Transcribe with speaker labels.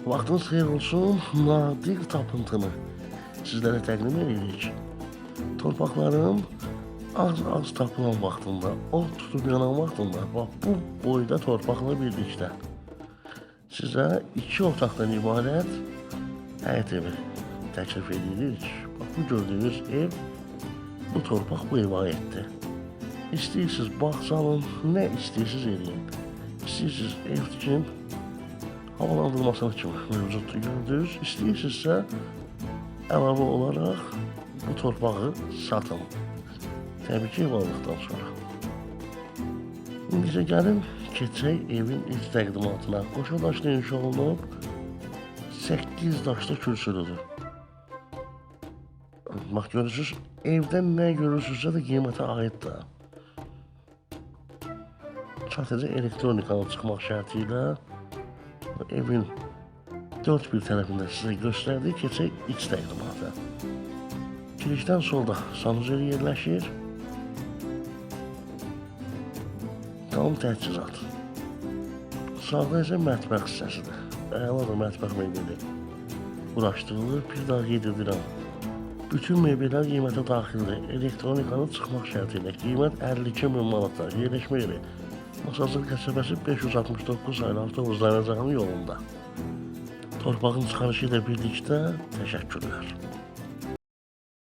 Speaker 1: Vaxtınız xeyir olsun, nadir tapıntını sizlərə təqdim edirik. Torpaqların az tapılan vaxtında, ot tutub yanan vaxtında, bax bu boyda torpaqla birlikdə sizə 2 otaqdan ibarət həyət evi təklif edirik. Bax bu gördüyünüz ev, bu torpaq bu evə aiddir. İstəyirsiniz bağ salın, nə istəyirsiniz eləyin. İstəyirsiniz ev tikin, havalandırmasını kimi mövcuddur gördünüz. İstəyirsinizsə əlavə olaraq bu torpağı satın. Təbii ki, ev aldıqdan sonra. İndicə gəlin, keçək evin ilk təqdimatına. Qoşa daşla inşa olunub, 8 daşlı kürsülüdür. Bax, görürsünüz, evdən nə görürsünüzsə də qiymətə aiddir. Sadəcə elektronikanın çıxmaq şərti ilə evin 4 bir tərəfində sizə göstərdiyi keçək iç təqdimata. Girişdən solda sanuzel yerləşir. Tam təchizat. Sağda isə mətbəx hissəsidir. Əladır mətbəx mebeli. Uğraşdırılır, bir daha qeyd edirəm. Bütün mebellər qiymətə daxildir. Elektronikanın çıxmaq şərti ilə qiymət 52.000 manatlar. Yerləşmə yeri Masazır qəsəbəsi 569 sayılı avtobus dayanacağının yolunda. Torpağın çıxarışı ilə birlikdə təşəkkürlər.